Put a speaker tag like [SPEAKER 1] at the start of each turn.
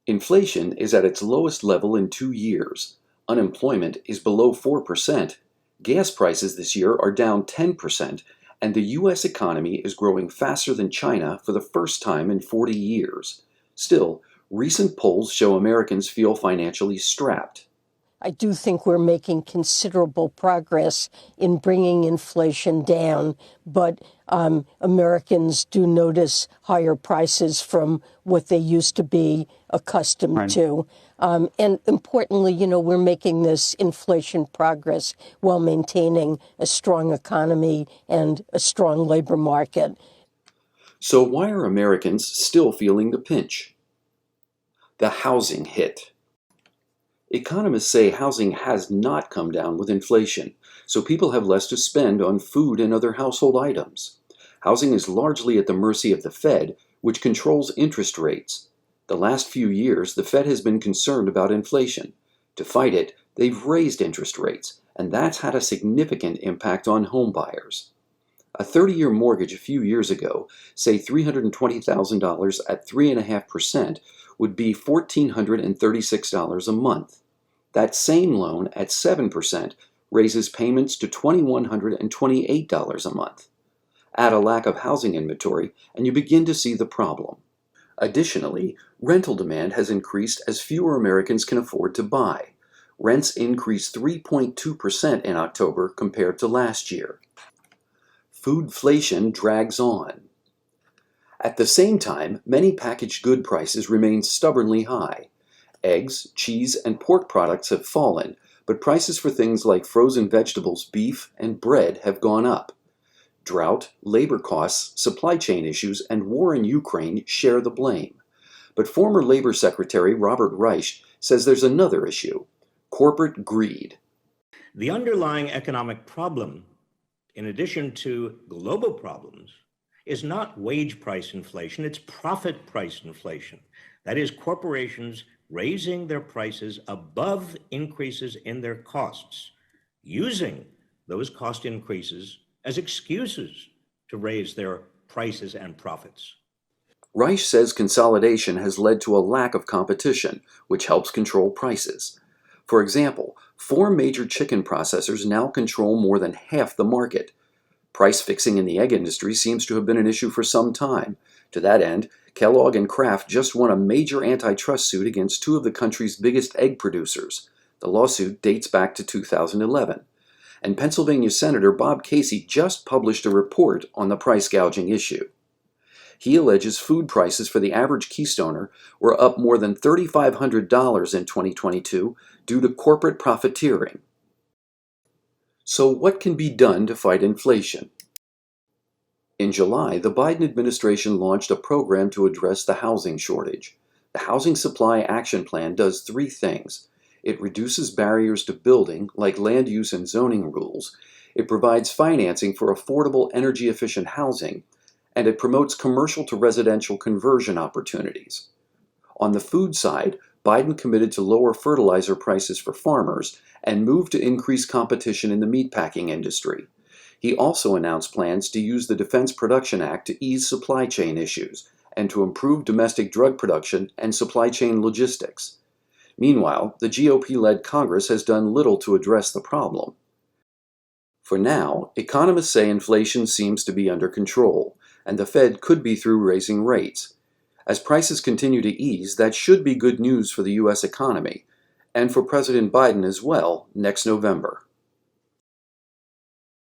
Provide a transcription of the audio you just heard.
[SPEAKER 1] Inflation is at its lowest level in 2 years. Unemployment is below 4%. Gas prices this year are down 10%, and the U.S. economy is growing faster than China for the first time in 40 years. Still, recent polls show Americans feel financially strapped.
[SPEAKER 2] I do think we're making considerable progress in bringing inflation down, but Americans do notice higher prices from what they used to be accustomed to. And importantly, we're making this inflation progress while maintaining a strong economy and a strong labor market.
[SPEAKER 1] So why are Americans still feeling the pinch? The housing hit. Economists say housing has not come down with inflation, so people have less to spend on food and other household items. Housing is largely at the mercy of the Fed, which controls interest rates. The last few years, the Fed has been concerned about inflation. To fight it, they've raised interest rates, and that's had a significant impact on home buyers. A 30-year mortgage a few years ago, say $320,000 at 3.5%, would be $1,436 a month. That same loan at 7% raises payments to $2,128 a month. Add a lack of housing inventory, and you begin to see the problem. Additionally, rental demand has increased as fewer Americans can afford to buy. Rents increased 3.2% in October compared to last year. Foodflation drags on. At the same time, many packaged good prices remain stubbornly high. Eggs, cheese, and pork products have fallen, but prices for things like frozen vegetables, beef, and bread have gone up. Drought, labor costs, supply chain issues, and war in Ukraine share the blame. But former Labor Secretary Robert Reich says there's another issue: corporate greed.
[SPEAKER 3] The underlying economic problem, in addition to global problems, is not wage price inflation, it's profit price inflation. That is, corporations raising their prices above increases in their costs, using those cost increases as excuses to raise their prices and profits.
[SPEAKER 1] Reich says consolidation has led to a lack of competition, which helps control prices. For example, 4 major chicken processors now control more than half the market. Price fixing in the egg industry seems to have been an issue for some time. To that end, Kellogg and Kraft just won a major antitrust suit against 2 of the country's biggest egg producers. The lawsuit dates back to 2011. And Pennsylvania Senator Bob Casey just published a report on the price gouging issue. He alleges food prices for the average Keystoner were up more than $3,500 in 2022 due to corporate profiteering. So what can be done to fight inflation? In July, the Biden administration launched a program to address the housing shortage. The Housing Supply Action Plan does 3 things. It reduces barriers to building, like land use and zoning rules. It provides financing for affordable, energy-efficient housing. And it promotes commercial to residential conversion opportunities. On the food side, Biden committed to lower fertilizer prices for farmers and moved to increase competition in the meatpacking industry. He also announced plans to use the Defense Production Act to ease supply chain issues and to improve domestic drug production and supply chain logistics. Meanwhile, the GOP-led Congress has done little to address the problem. For now, economists say inflation seems to be under control, and the Fed could be through raising rates. As prices continue to ease, that should be good news for the U.S. economy, and for President Biden as well next November.